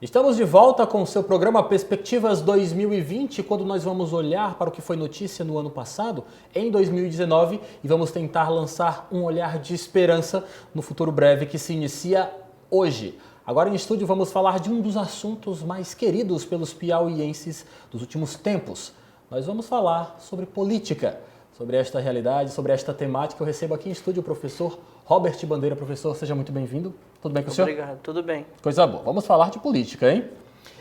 Estamos de volta com o seu programa Perspectivas 2020, quando nós vamos olhar para o que foi notícia no ano passado, em 2019, e vamos tentar lançar um olhar de esperança no futuro breve que se inicia hoje. Agora em estúdio vamos falar de um dos assuntos mais queridos pelos piauienses dos últimos tempos. Nós vamos falar sobre política, sobre esta realidade, sobre esta temática. Eu recebo aqui em estúdio o professor Robert Bandeira. Professor, seja muito bem-vindo. Tudo bem com o senhor? Obrigado, tudo bem. Coisa boa. Vamos falar de política, hein?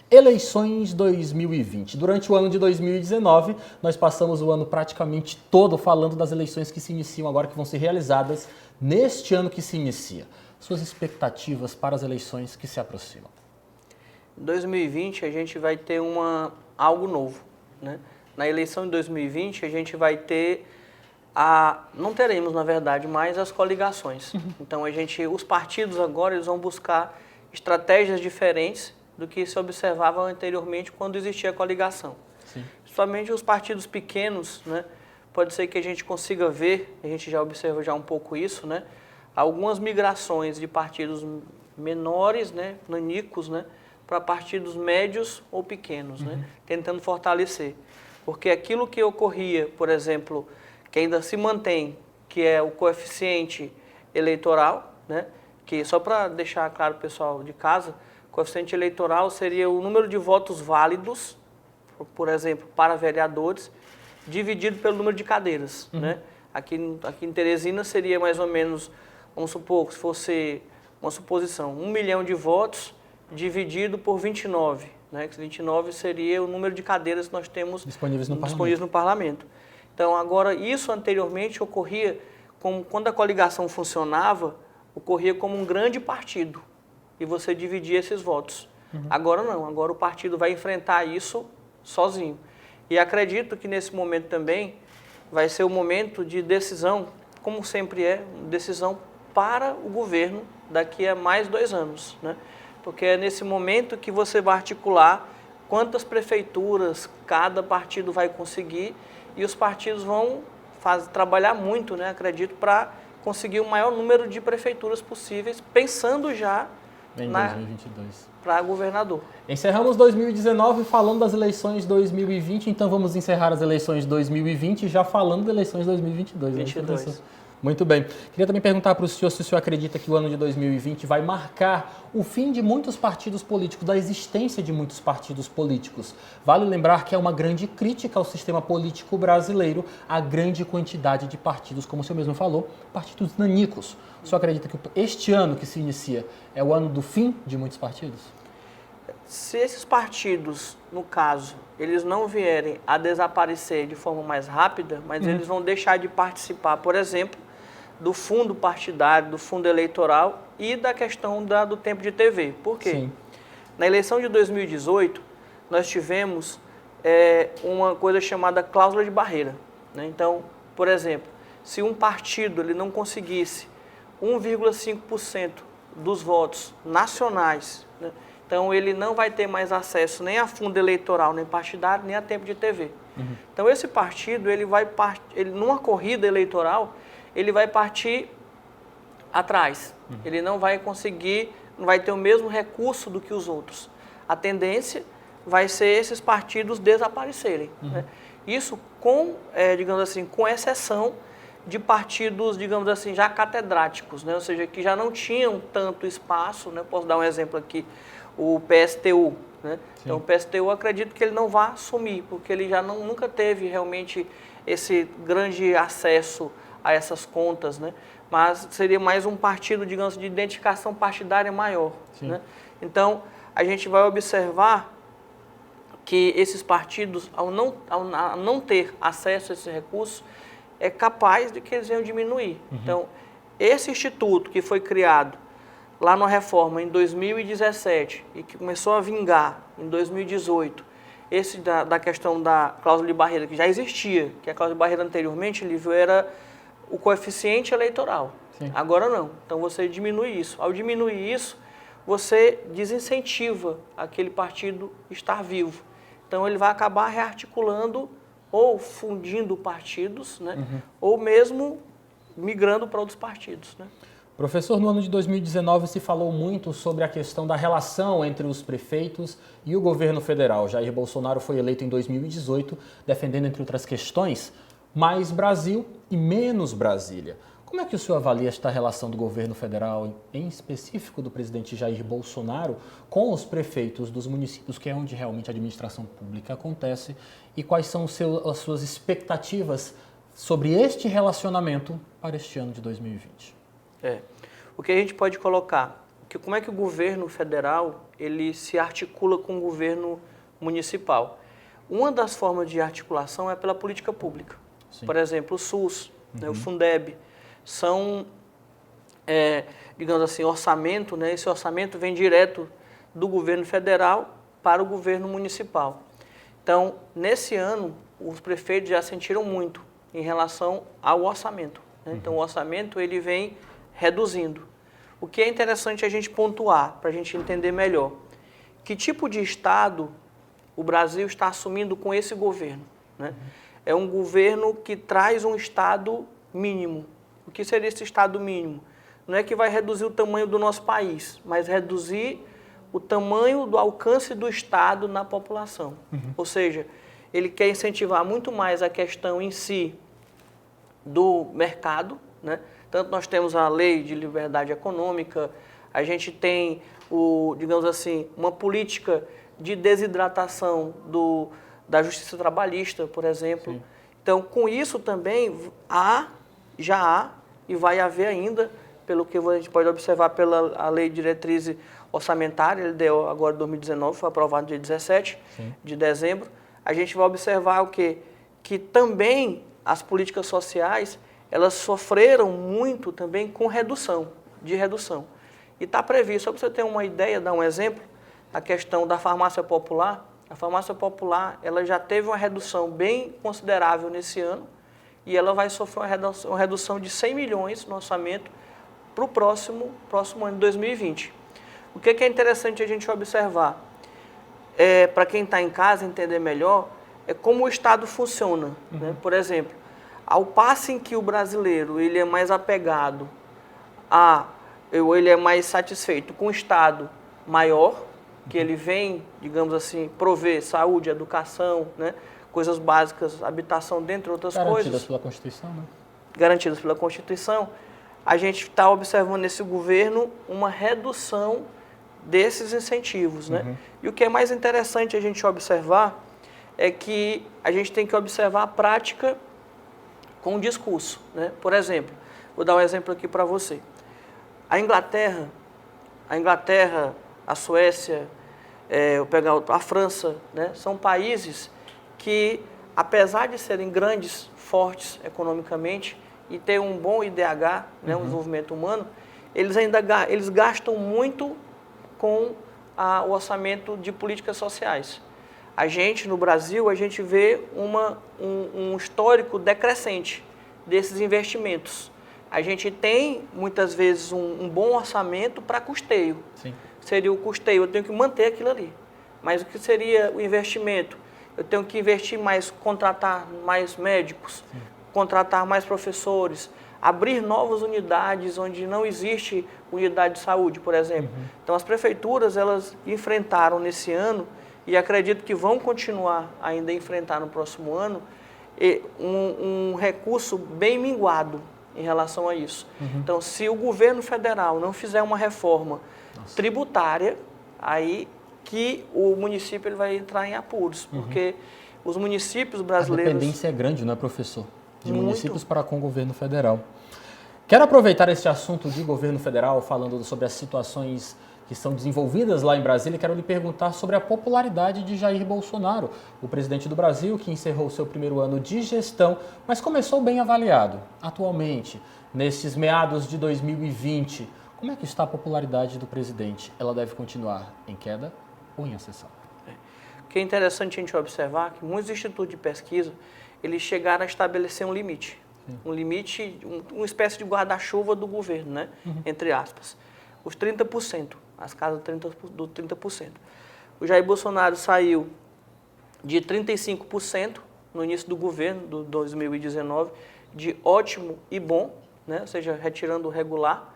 Eleições 2020. Durante o ano de 2019, nós passamos o ano praticamente todo falando das eleições que se iniciam agora, que vão ser realizadas neste ano que se inicia. Suas expectativas para as eleições que se aproximam? Em 2020 a gente vai ter algo novo, né? Na eleição de 2020 a gente vai ter não teremos, na verdade, mais as coligações. Então os partidos agora eles vão buscar estratégias diferentes do que se observava anteriormente quando existia a coligação. Sim. Principalmente os partidos pequenos, né? Pode ser que a gente consiga ver, a gente já observa já um pouco isso, né? Algumas migrações de partidos menores, né, nanicos, né, para partidos médios ou pequenos, né, tentando fortalecer. Porque aquilo que ocorria, por exemplo, que ainda se mantém, que é o coeficiente eleitoral, né, que só para deixar claro para o pessoal de casa, o coeficiente eleitoral seria o número de votos válidos, por exemplo, para vereadores, dividido pelo número de cadeiras, né? Aqui em Teresina seria mais ou menos, vamos supor, que se fosse uma suposição, 1 milhão de votos dividido por 29, né? Que 29 seria o número de cadeiras que nós temos Disponíveis no parlamento. Então, agora, isso anteriormente ocorria, quando a coligação funcionava, ocorria como um grande partido e você dividia esses votos. Agora não, agora o partido vai enfrentar isso sozinho. E acredito que nesse momento também vai ser o momento de decisão, como sempre é, decisão para o governo daqui a mais 2 anos, né? Porque é nesse momento que você vai articular quantas prefeituras cada partido vai conseguir e os partidos vão trabalhar muito, né, acredito, para conseguir o maior número de prefeituras possíveis, pensando já em 2022. Para governador. Encerramos 2019 falando das eleições 2020, então vamos encerrar as eleições 2020 já falando das eleições 2022. 22. Né? Muito bem. Queria também perguntar para o senhor se o senhor acredita que o ano de 2020 vai marcar o fim de muitos partidos políticos, da existência de muitos partidos políticos. Vale lembrar que é uma grande crítica ao sistema político brasileiro a grande quantidade de partidos, como o senhor mesmo falou, partidos nanicos. O senhor acredita que este ano que se inicia é o ano do fim de muitos partidos? Se esses partidos, no caso, eles não vierem a desaparecer de forma mais rápida, mas eles vão deixar de participar, por exemplo, do fundo partidário, do fundo eleitoral e da questão do tempo de TV. Por quê? Sim. Na eleição de 2018, nós tivemos uma coisa chamada cláusula de barreira, né? Então, por exemplo, se um partido ele não conseguisse 1,5% dos votos nacionais, né? Então ele não vai ter mais acesso nem a fundo eleitoral, nem partidário, nem a tempo de TV. Então esse partido, ele numa corrida eleitoral, ele vai partir atrás. Ele não vai conseguir, não vai ter o mesmo recurso do que os outros. A tendência vai ser esses partidos desaparecerem, né? Isso digamos assim, com exceção de partidos, digamos assim, já catedráticos, né? Ou seja, que já não tinham tanto espaço, né? Posso dar um exemplo aqui, o PSTU, né? Então o PSTU eu acredito que ele não vai assumir, porque ele já nunca teve realmente esse grande acesso a essas contas, né? Mas seria mais um partido, digamos, de identificação partidária maior, né? Então a gente vai observar que esses partidos, ao não ter acesso a esses recursos, é capaz de que eles venham diminuir. Então, esse instituto que foi criado lá na reforma em 2017 e que começou a vingar em 2018, esse da questão da cláusula de barreira, que já existia, que a cláusula de barreira anteriormente, Lívio, era o coeficiente eleitoral. Sim. Agora não. Então, você diminui isso. Ao diminuir isso, você desincentiva aquele partido estar vivo. Então, ele vai acabar rearticulando ou fundindo partidos, né? Ou mesmo migrando para outros partidos, né? Professor, no ano de 2019 se falou muito sobre a questão da relação entre os prefeitos e o governo federal. Jair Bolsonaro foi eleito em 2018, defendendo, entre outras questões, mais Brasil e menos Brasília. Como é que o senhor avalia esta relação do governo federal, em específico do presidente Jair Bolsonaro, com os prefeitos dos municípios, que é onde realmente a administração pública acontece, e quais são as suas expectativas sobre este relacionamento para este ano de 2020? O que a gente pode colocar, como é que o governo federal ele se articula com o governo municipal? Uma das formas de articulação é pela política pública. Sim. Por exemplo, o SUS, né, o Fundeb, são, digamos assim, orçamento, né? Esse orçamento vem direto do governo federal para o governo municipal. Então, nesse ano, os prefeitos já sentiram muito em relação ao orçamento, né? Então, o orçamento ele vem reduzindo. O que é interessante a gente pontuar, para a gente entender melhor. Que tipo de Estado o Brasil está assumindo com esse governo, né? É um governo que traz um Estado mínimo. O que seria esse Estado mínimo? Não é que vai reduzir o tamanho do nosso país, mas reduzir o tamanho do alcance do Estado na população. Ou seja, ele quer incentivar muito mais a questão em si do mercado, né? Tanto nós temos a lei de liberdade econômica, a gente tem, digamos assim, uma política de desidratação da justiça trabalhista, por exemplo. Sim. Então, com isso também já há e vai haver ainda, pelo que a gente pode observar pela a lei de diretriz orçamentária, ele deu agora em 2019, foi aprovado no dia 17 de dezembro, a gente vai observar o quê? Que também as políticas sociais elas sofreram muito também com redução. E está previsto, só para você ter uma ideia, dar um exemplo, a questão da farmácia popular. A farmácia popular ela já teve uma redução bem considerável nesse ano e ela vai sofrer uma redução de 100 milhões no orçamento para o próximo ano de 2020. O que é interessante a gente observar? Para quem está em casa entender melhor, é como o Estado funciona. Né? Por exemplo, ao passo em que o brasileiro ele é mais apegado ele é mais satisfeito com o Estado maior, que ele vem, digamos assim, prover saúde, educação, né, coisas básicas, habitação, dentre outras coisas. Garantidas pela Constituição, né? Garantidas pela Constituição. A gente está observando nesse governo uma redução desses incentivos, né? E o que é mais interessante a gente observar é que a gente tem que observar a prática com o discurso, né? Por exemplo, vou dar um exemplo aqui para você. A Inglaterra, a Suécia, eu pegar a França, né? São países que, apesar de serem grandes, fortes economicamente e ter um bom IDH, né? Um desenvolvimento humano, eles gastam muito com o orçamento de políticas sociais. A gente, no Brasil, a gente vê um histórico decrescente desses investimentos. A gente tem, muitas vezes, um bom orçamento para custeio. Sim. Seria o custeio, eu tenho que manter aquilo ali. Mas o que seria o investimento? Eu tenho que investir mais, contratar mais médicos, contratar mais professores, abrir novas unidades onde não existe unidade de saúde, por exemplo. Então, as prefeituras, elas enfrentaram nesse ano e acredito que vão continuar ainda a enfrentar no próximo ano, um recurso bem minguado em relação a isso. Então, se o governo federal não fizer uma reforma tributária, aí que o município ele vai entrar em apuros, porque os municípios brasileiros... A dependência é grande, não é, professor? De municípios para com o governo federal. Quero aproveitar este assunto de governo federal, falando sobre as situações que são desenvolvidas lá em Brasília, quero lhe perguntar sobre a popularidade de Jair Bolsonaro, o presidente do Brasil, que encerrou seu primeiro ano de gestão, mas começou bem avaliado. Atualmente, nesses meados de 2020, como é que está a popularidade do presidente? Ela deve continuar em queda ou em ascensão? O que é interessante a gente observar que muitos institutos de pesquisa, eles chegaram a estabelecer um limite. Um limite, uma espécie de guarda-chuva do governo, né? Entre aspas. Os 30%, as casas do 30%. O Jair Bolsonaro saiu de 35% no início do governo, do 2019, de ótimo e bom, né? Ou seja, retirando o regular,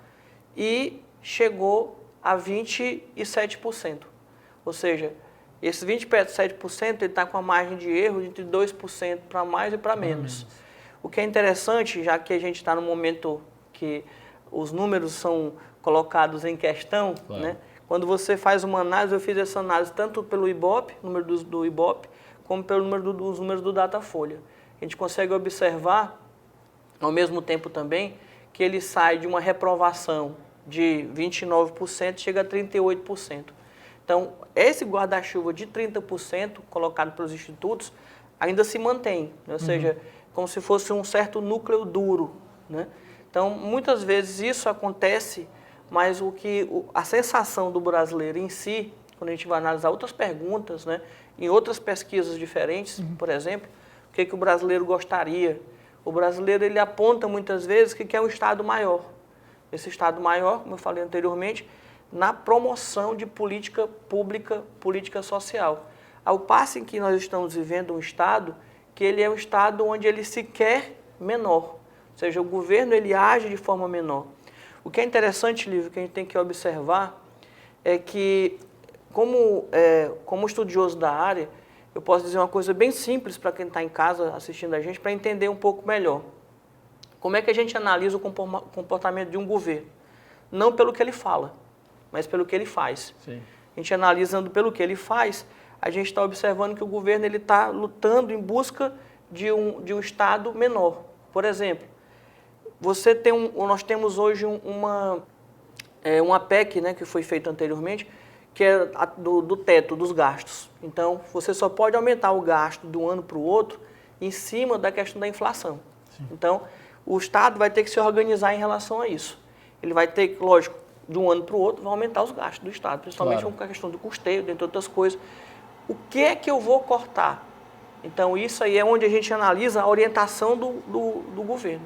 e chegou a 27%. Ou seja, esse 27% está com a margem de erro entre 2% para mais e para menos. O que é interessante, já que a gente está no momento que os números são colocados em questão, claro, né? Quando você faz uma análise, eu fiz essa análise tanto pelo Ibope, número do Ibope, como pelo número dos números do Datafolha. A gente consegue observar, ao mesmo tempo também, que ele sai de uma reprovação de 29%, chega a 38%. Então, esse guarda-chuva de 30% colocado pelos institutos ainda se mantém, né? Ou seja, como se fosse um certo núcleo duro, né? Então, muitas vezes isso acontece, mas a sensação do brasileiro em si, quando a gente vai analisar outras perguntas, né, em outras pesquisas diferentes, por exemplo, o que o brasileiro gostaria? O brasileiro ele aponta muitas vezes que quer um Estado maior. Esse Estado maior, como eu falei anteriormente, na promoção de política pública, política social. Ao passo em que nós estamos vivendo um Estado que ele é um Estado onde ele se quer menor. Ou seja, o governo ele age de forma menor. O que é interessante, Lívio, que a gente tem que observar é que, como estudioso da área, eu posso dizer uma coisa bem simples para quem está em casa assistindo a gente, para entender um pouco melhor. Como é que a gente analisa o comportamento de um governo? Não pelo que ele fala, mas pelo que ele faz. Sim. A gente analisando pelo que ele faz, a gente está observando que o governo está lutando em busca de um Estado menor. Por exemplo, nós temos hoje uma PEC, né, que foi feita anteriormente, que é do teto dos gastos. Então, você só pode aumentar o gasto de um ano para o outro em cima da questão da inflação. Sim. Então, o Estado vai ter que se organizar em relação a isso. Ele vai ter, lógico, de um ano para o outro, vai aumentar os gastos do Estado, principalmente com a questão do custeio, dentre outras coisas. O que é que eu vou cortar? Então, isso aí é onde a gente analisa a orientação do governo.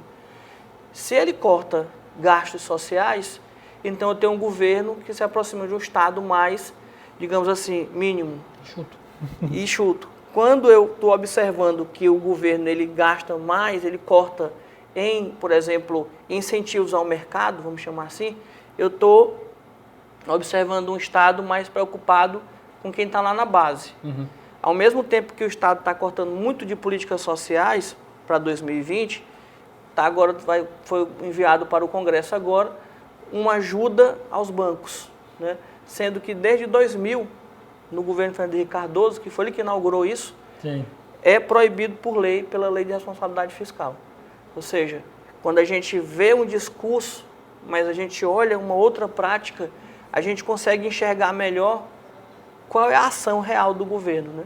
Se ele corta gastos sociais, então eu tenho um governo que se aproxima de um Estado mais, digamos assim, mínimo. Chuto. E chuto. Quando eu estou observando que o governo ele gasta mais, ele corta em, por exemplo, incentivos ao mercado, vamos chamar assim, eu estou observando um Estado mais preocupado com quem está lá na base. Ao mesmo tempo que o Estado está cortando muito de políticas sociais para 2020, foi enviado para o Congresso agora uma ajuda aos bancos, né? Sendo que desde 2000, no governo Fernando Henrique Cardoso, que foi ele que inaugurou isso, sim, é proibido por lei, pela Lei de Responsabilidade Fiscal. Ou seja, quando a gente vê um discurso, mas a gente olha uma outra prática, a gente consegue enxergar melhor qual é a ação real do governo, né?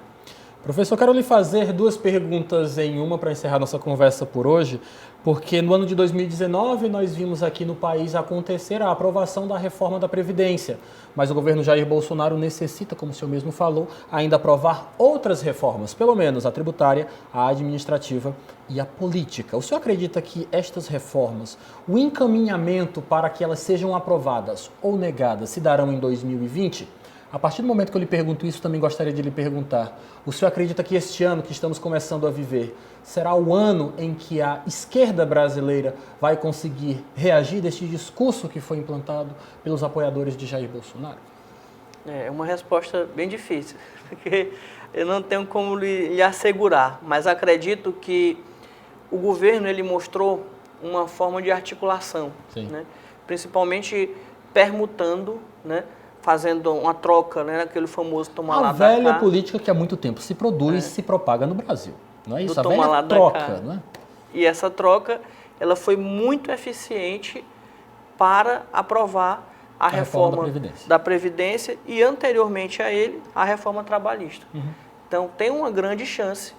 Professor, quero lhe fazer duas perguntas em uma para encerrar nossa conversa por hoje, porque no ano de 2019 nós vimos aqui no país acontecer a aprovação da reforma da Previdência, mas o governo Jair Bolsonaro necessita, como o senhor mesmo falou, ainda aprovar outras reformas, pelo menos a tributária, a administrativa e a política. O senhor acredita que estas reformas, o encaminhamento para que elas sejam aprovadas ou negadas, se darão em 2020? A partir do momento que eu lhe pergunto isso, também gostaria de lhe perguntar, o senhor acredita que este ano que estamos começando a viver será o ano em que a esquerda brasileira vai conseguir reagir deste discurso que foi implantado pelos apoiadores de Jair Bolsonaro? É uma resposta bem difícil, porque eu não tenho como lhe assegurar, mas acredito que o governo ele mostrou uma forma de articulação, né? Principalmente permutando, né? Fazendo uma troca, né, aquele famoso tomar lá da cá. A velha política que há muito tempo se produz e se propaga no Brasil, não é isso? A velha troca, não é? E essa troca, ela foi muito eficiente para aprovar a reforma da Previdência e, anteriormente a ele, a reforma trabalhista. Então, tem uma grande chance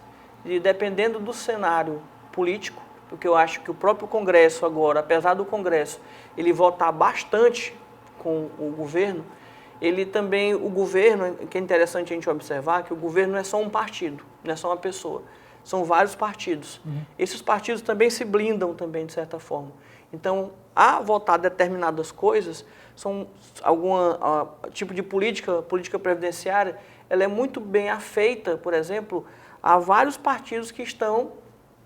de, dependendo do cenário político, porque eu acho que o próprio Congresso agora, apesar do Congresso, ele votar bastante com o governo, o governo, que é interessante a gente observar, que o governo não é só um partido, não é só uma pessoa, são vários partidos. Esses partidos também se blindam também, de certa forma. Então, a votar determinadas coisas, tipo de política previdenciária, ela é muito bem afeita, por exemplo, a vários partidos que estão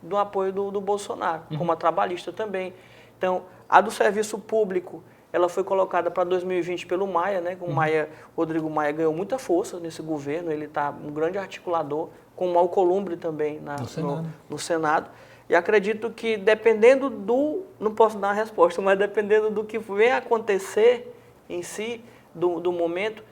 do apoio do Bolsonaro, como a trabalhista também. Então, a do serviço público, ela foi colocada para 2020 pelo Maia, né? O Rodrigo Maia ganhou muita força nesse governo, ele está um grande articulador, com o Alcolumbre também no Senado. E acredito que dependendo não posso dar uma resposta, mas dependendo do que vem acontecer em si, do momento,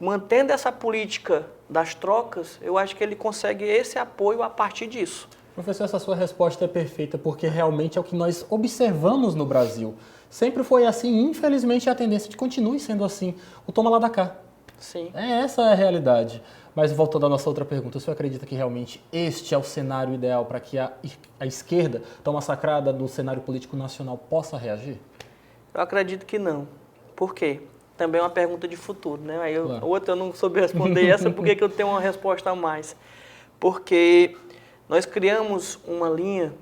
mantendo essa política das trocas, eu acho que ele consegue esse apoio a partir disso. Professor, essa sua resposta é perfeita, porque realmente é o que nós observamos no Brasil. Sempre foi assim, infelizmente a tendência de continue sendo assim. O toma lá da cá. Sim. Essa é a realidade. Mas voltando à nossa outra pergunta, o senhor acredita que realmente este é o cenário ideal para que a esquerda, tão massacrada no cenário político nacional, possa reagir? Eu acredito que não. Por quê? Também é uma pergunta de futuro, né? Aí Claro. Outra eu não soube responder essa, porque que eu tenho uma resposta a mais. Porque nós criamos uma linha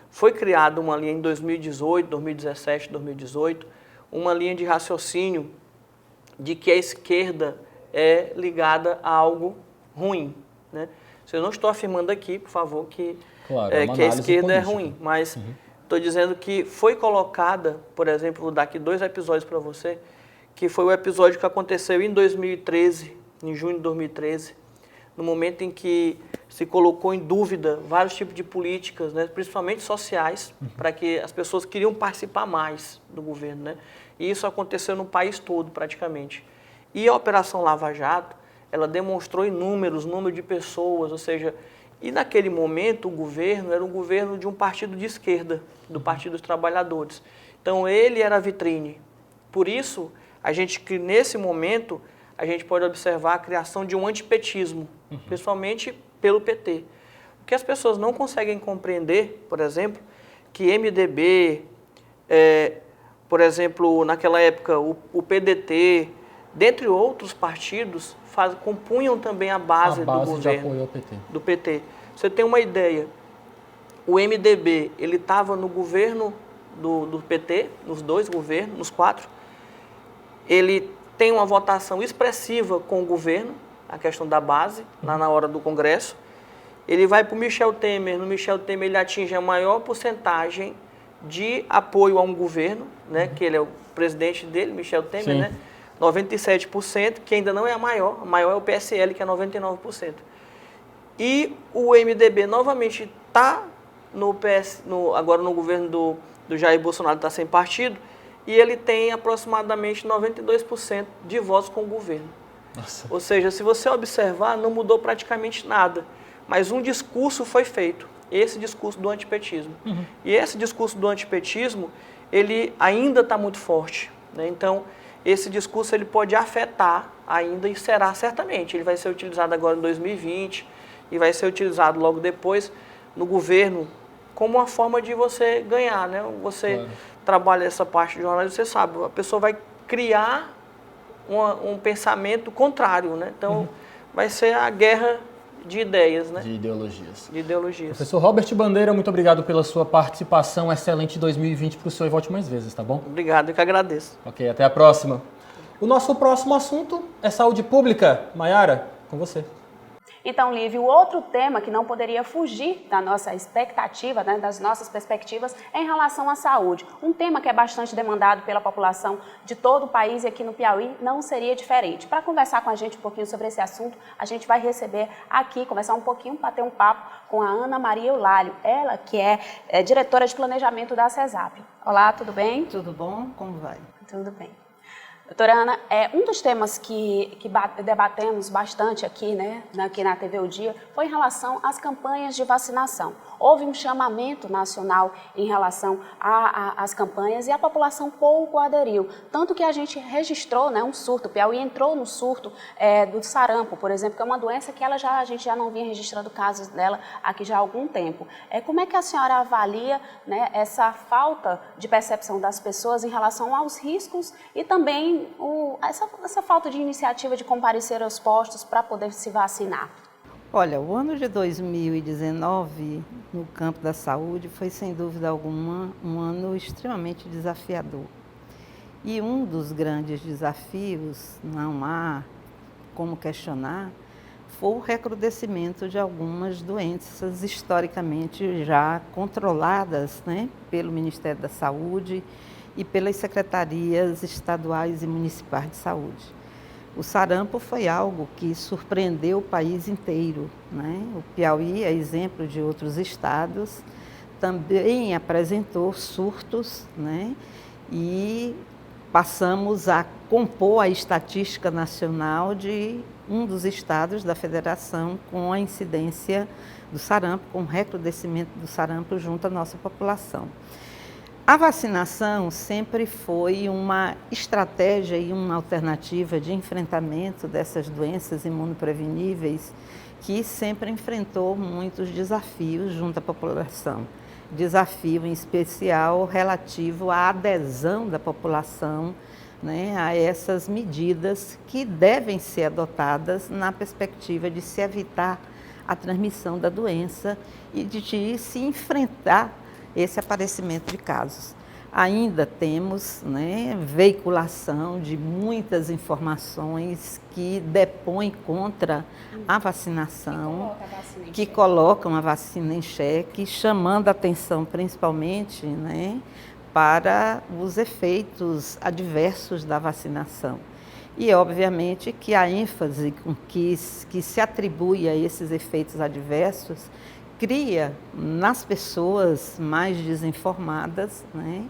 foi criada uma linha em 2018, 2017, 2018, uma linha de raciocínio de que a esquerda é ligada a algo ruim, né? Eu não estou afirmando aqui, por favor, que a esquerda é ruim, mas estou dizendo que foi colocada, por exemplo, vou dar aqui 2 episódios para você, que foi o episódio que aconteceu em 2013, em junho de 2013, no momento em que se colocou em dúvida vários tipos de políticas, né, principalmente sociais, para que as pessoas queriam participar mais do governo, né? E isso aconteceu no país todo, praticamente. E a Operação Lava Jato, ela demonstrou número de pessoas, ou seja, e naquele momento o governo era um governo de um partido de esquerda, do Partido dos Trabalhadores. Então ele era a vitrine. Por isso, que nesse momento, a gente pode observar a criação de um antipetismo, principalmente pelo PT. O que as pessoas não conseguem compreender, por exemplo, que MDB, por exemplo, naquela época, o PDT, dentre outros partidos, compunham também a base do governo, de apoio ao PT. do PT. Você tem uma ideia, o MDB, ele estava no governo do PT, nos 2 governos, nos 4, ele tem uma votação expressiva com o governo, a questão da base, lá na hora do Congresso. Ele vai para o Michel Temer, no Michel Temer ele atinge a maior porcentagem de apoio a um governo, né, que ele é o presidente dele, Michel Temer, né, 97%, que ainda não é a maior é o PSL, que é 99%. E o MDB novamente está agora no governo do Jair Bolsonaro, está sem partido, e ele tem aproximadamente 92% de votos com o governo. Nossa. Ou seja, se você observar, não mudou praticamente nada, mas um discurso foi feito, esse discurso do antipetismo. E esse discurso do antipetismo, ele ainda está muito forte, né? Então, esse discurso ele pode afetar ainda e será certamente. Ele vai ser utilizado agora em 2020 e vai ser utilizado logo depois no governo como uma forma de você ganhar, né? Você trabalha essa parte de jornalismo, você sabe, a pessoa vai criar um pensamento contrário, né? Então, vai ser a guerra de ideias, né? De ideologias. De ideologias. Professor Robert Bandeira, muito obrigado pela sua participação. Excelente 2020 para o senhor e volte mais vezes, tá bom? Obrigado, eu que agradeço. Ok, até a próxima. O nosso próximo assunto é saúde pública. Maiara, com você. Então, Lívia, o outro tema que não poderia fugir da nossa expectativa, né, das nossas perspectivas, é em relação à saúde. Um tema que é bastante demandado pela população de todo o país e aqui no Piauí não seria diferente. Para conversar com a gente um pouquinho sobre esse assunto, a gente vai receber aqui, conversar um pouquinho, bater um papo com a Ana Maria Eulálio, ela que é diretora de planejamento da CESAP. Olá, tudo bem? Tudo bom? Como vai? Tudo bem. Doutora Ana, um dos temas que debatemos bastante aqui, né, aqui na TV O Dia, foi em relação às campanhas de vacinação. Houve um chamamento nacional em relação às campanhas e a população pouco aderiu. Tanto que a gente registrou, né, um surto, o Piauí entrou no surto do sarampo, por exemplo, que é uma doença que a gente já não vinha registrando casos dela aqui já há algum tempo. Como é que a senhora avalia, né, essa falta de percepção das pessoas em relação aos riscos e também essa falta de iniciativa de comparecer aos postos para poder se vacinar? Olha, o ano de 2019, no campo da saúde, foi sem dúvida alguma um ano extremamente desafiador. E um dos grandes desafios, não há como questionar, foi o recrudescimento de algumas doenças historicamente já controladas, né, pelo Ministério da Saúde e pelas secretarias estaduais e municipais de saúde. O sarampo foi algo que surpreendeu o país inteiro, né? O Piauí, é exemplo de outros estados, também apresentou surtos, né? E passamos a compor a estatística nacional de um dos estados da federação com a incidência do sarampo, com o recrudescimento do sarampo junto à nossa população. A vacinação sempre foi uma estratégia e uma alternativa de enfrentamento dessas doenças imunopreveníveis que sempre enfrentou muitos desafios junto à população. Desafio em especial relativo à adesão da população, né, a essas medidas que devem ser adotadas na perspectiva de se evitar a transmissão da doença e de se enfrentar esse aparecimento de casos. Ainda temos, né, veiculação de muitas informações que depõem contra a vacinação, que colocam a vacina em xeque, chamando a atenção principalmente, né, para os efeitos adversos da vacinação. E, obviamente, que a ênfase com que se atribui a esses efeitos adversos cria nas pessoas mais desinformadas, né,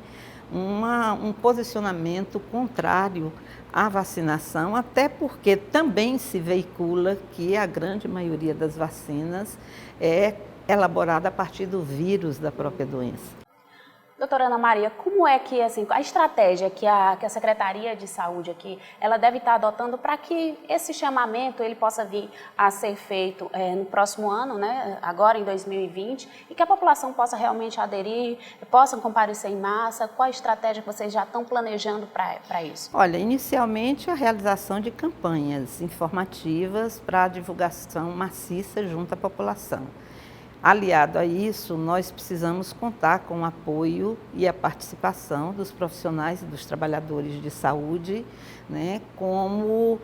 um posicionamento contrário à vacinação, até porque também se veicula que a grande maioria das vacinas é elaborada a partir do vírus da própria doença. Doutora Ana Maria, como é que assim, a estratégia que a Secretaria de Saúde aqui, ela deve estar adotando para que esse chamamento ele possa vir a ser feito no próximo ano, né, agora em 2020, e que a população possa realmente aderir, possam comparecer em massa? Qual a estratégia que vocês já estão planejando para isso? Olha, inicialmente a realização de campanhas informativas para a divulgação maciça junto à população. Aliado a isso, nós precisamos contar com o apoio e a participação dos profissionais e dos trabalhadores de saúde, né, como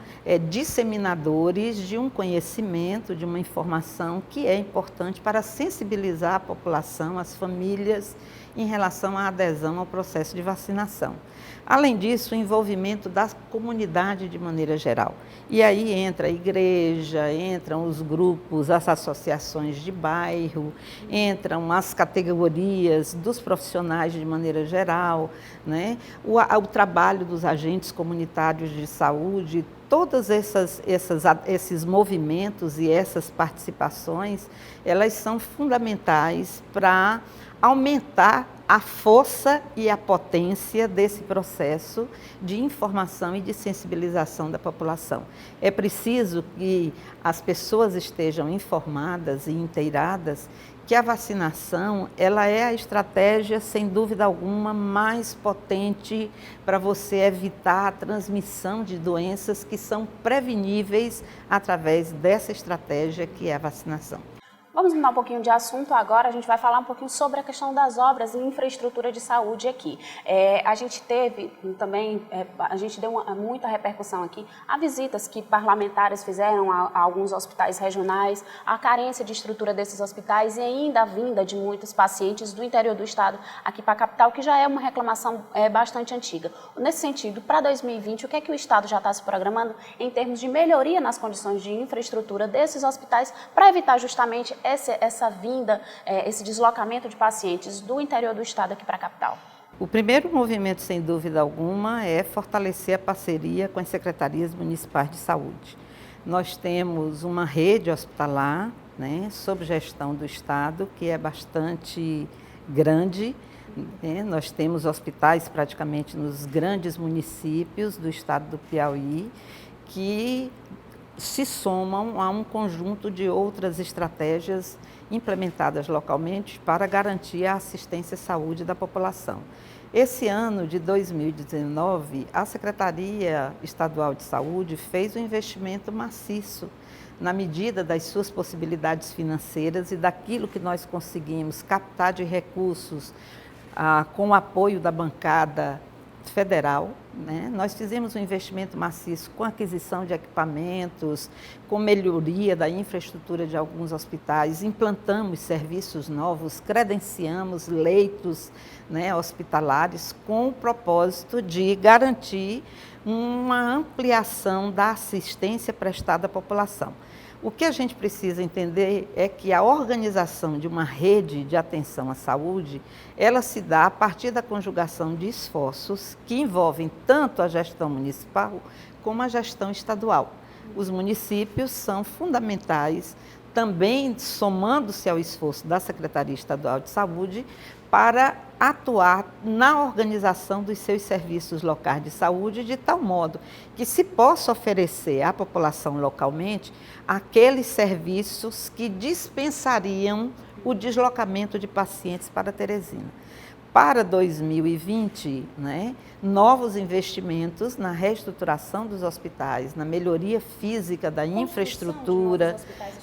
disseminadores de um conhecimento, de uma informação que é importante para sensibilizar a população, as famílias, em relação à adesão ao processo de vacinação. Além disso, o envolvimento da comunidade de maneira geral. E aí entra a igreja, entram os grupos, as associações de bairro, entram as categorias dos profissionais de maneira geral, né? O trabalho dos agentes comunitários de saúde, todos esses movimentos e essas participações, elas são fundamentais para aumentar a força e a potência desse processo de informação e de sensibilização da população. É preciso que as pessoas estejam informadas e inteiradas que a vacinação, ela é a estratégia, sem dúvida alguma, mais potente para você evitar a transmissão de doenças que são preveníveis através dessa estratégia que é a vacinação. Vamos mudar um pouquinho de assunto agora, a gente vai falar um pouquinho sobre a questão das obras e infraestrutura de saúde aqui. A gente teve também, a gente deu muita repercussão aqui a visitas que parlamentares fizeram a alguns hospitais regionais, a carência de estrutura desses hospitais e ainda a vinda de muitos pacientes do interior do estado aqui para a capital, que já é uma reclamação bastante antiga. Nesse sentido, para 2020, o que é que o estado já está se programando em termos de melhoria nas condições de infraestrutura desses hospitais para evitar justamente essa vinda, esse deslocamento de pacientes do interior do estado aqui para a capital? O primeiro movimento, sem dúvida alguma, é fortalecer a parceria com as secretarias municipais de saúde. Nós temos uma rede hospitalar, né, sob gestão do estado, que é bastante grande, né? Nós temos hospitais praticamente nos grandes municípios do estado do Piauí, que se somam a um conjunto de outras estratégias implementadas localmente para garantir a assistência à saúde da população. Esse ano de 2019, a Secretaria Estadual de Saúde fez um investimento maciço na medida das suas possibilidades financeiras e daquilo que nós conseguimos captar de recursos com o apoio da bancada federal, né? Nós fizemos um investimento maciço com aquisição de equipamentos, com melhoria da infraestrutura de alguns hospitais, implantamos serviços novos, credenciamos leitos, né, hospitalares com o propósito de garantir uma ampliação da assistência prestada à população. O que a gente precisa entender é que a organização de uma rede de atenção à saúde, ela se dá a partir da conjugação de esforços que envolvem tanto a gestão municipal como a gestão estadual. Os municípios são fundamentais, também somando-se ao esforço da Secretaria Estadual de Saúde, para atuar na organização dos seus serviços locais de saúde, de tal modo que se possa oferecer à população localmente aqueles serviços que dispensariam o deslocamento de pacientes para Teresina. Para 2020, né, novos investimentos na reestruturação dos hospitais, na melhoria física da infraestrutura.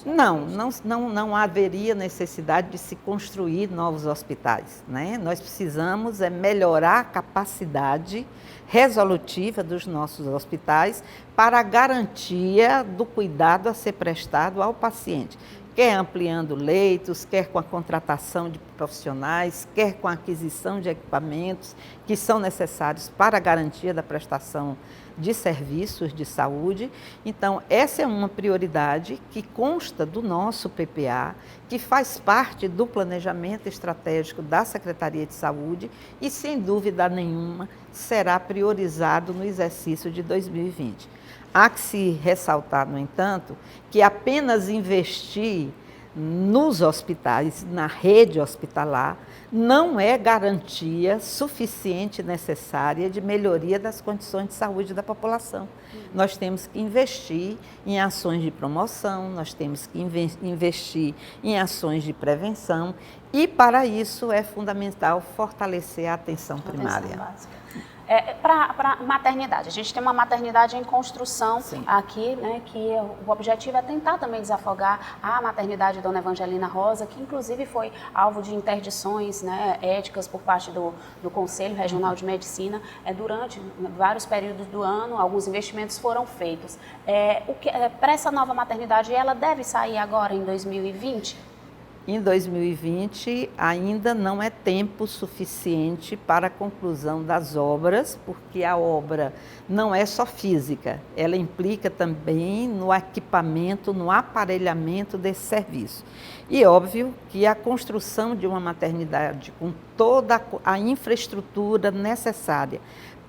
Não haveria necessidade de se construir novos hospitais, né? Nós precisamos melhorar a capacidade resolutiva dos nossos hospitais para a garantia do cuidado a ser prestado ao paciente. Quer ampliando leitos, quer com a contratação de profissionais, quer com a aquisição de equipamentos que são necessários para a garantia da prestação de serviços de saúde. Então, essa é uma prioridade que consta do nosso PPA, que faz parte do planejamento estratégico da Secretaria de Saúde e, sem dúvida nenhuma, será priorizado no exercício de 2020. Há que se ressaltar, no entanto, que apenas investir nos hospitais, na rede hospitalar, não é garantia suficiente necessária de melhoria das condições de saúde da população. Nós temos que investir em ações de promoção, nós temos que investir em ações de prevenção e, para isso, é fundamental fortalecer a atenção primária. Para maternidade, a gente tem uma maternidade em construção. Sim. Aqui, né, que o objetivo é tentar também desafogar a maternidade Dona Evangelina Rosa, que inclusive foi alvo de interdições, né, éticas por parte do Conselho Regional de Medicina. Durante vários períodos do ano, alguns investimentos foram feitos. Para essa nova maternidade, ela deve sair agora em 2020? Em 2020, ainda não é tempo suficiente para a conclusão das obras, porque a obra não é só física, ela implica também no equipamento, no aparelhamento desse serviço. E óbvio que a construção de uma maternidade com toda a infraestrutura necessária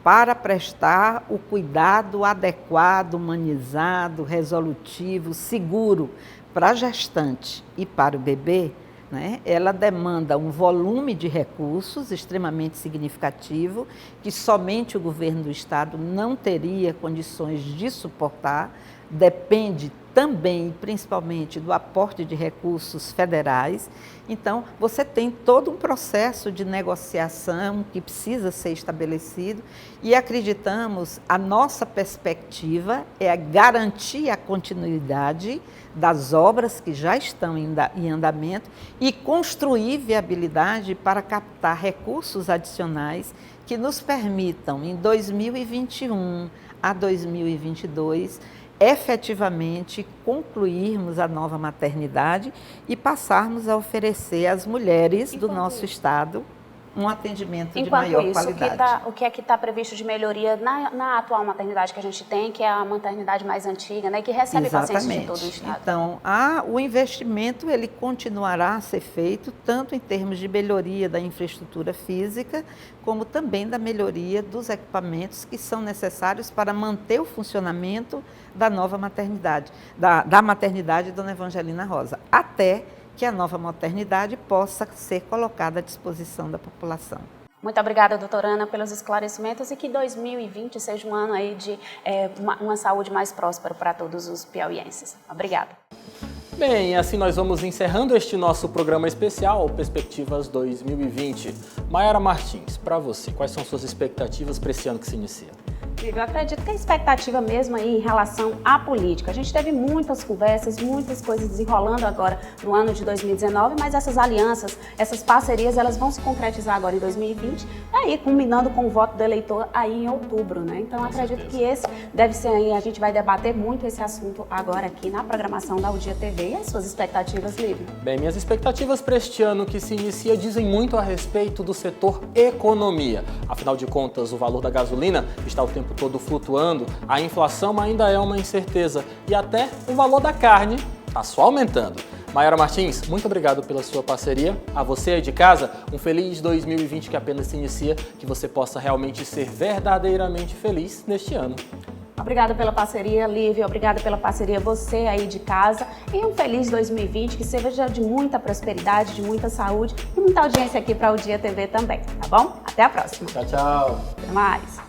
para prestar o cuidado adequado, humanizado, resolutivo, seguro, para a gestante e para o bebê, né, ela demanda um volume de recursos extremamente significativo que somente o governo do estado não teria condições de suportar, depende também, principalmente, do aporte de recursos federais. Então, você tem todo um processo de negociação que precisa ser estabelecido e acreditamos, a nossa perspectiva é garantir a continuidade das obras que já estão em andamento e construir viabilidade para captar recursos adicionais que nos permitam, em 2021 a 2022, efetivamente concluirmos a nova maternidade e passarmos a oferecer às mulheres do nosso estado um atendimento de maior qualidade. O que é que está previsto de melhoria na atual maternidade que a gente tem, que é a maternidade mais antiga, né, que recebe pacientes de todo o estado? Então, o investimento ele continuará a ser feito tanto em termos de melhoria da infraestrutura física, como também da melhoria dos equipamentos que são necessários para manter o funcionamento da nova maternidade, da maternidade Dona Evangelina Rosa, até que a nova maternidade possa ser colocada à disposição da população. Muito obrigada, doutora Ana, pelos esclarecimentos e que 2020 seja um ano aí de uma saúde mais próspera para todos os piauienses. Obrigada. Bem, assim nós vamos encerrando este nosso programa especial Perspectivas 2020. Mayara Martins, para você, quais são suas expectativas para esse ano que se inicia? Eu acredito que a expectativa mesmo aí em relação à política. A gente teve muitas conversas, muitas coisas desenrolando agora no ano de 2019, mas essas alianças, essas parcerias, elas vão se concretizar agora em 2020, aí culminando com o voto do eleitor aí em outubro, né? Então acredito que esse deve ser aí, a gente vai debater muito esse assunto agora aqui na programação da UDIA TV. E as suas expectativas, Lívia? Bem, minhas expectativas para este ano que se inicia dizem muito a respeito do setor economia. Afinal de contas, o valor da gasolina está o tempo todo flutuando, a inflação ainda é uma incerteza e até o valor da carne está só aumentando. Mayara Martins, muito obrigado pela sua parceria. A você aí de casa, um feliz 2020 que apenas se inicia, que você possa realmente ser verdadeiramente feliz neste ano. Obrigada pela parceria, Lívia. Obrigada pela parceria você aí de casa. E um feliz 2020, que seja de muita prosperidade, de muita saúde e muita audiência aqui para o UDIA TV também, tá bom? Até a próxima. Tchau, tchau. Até mais.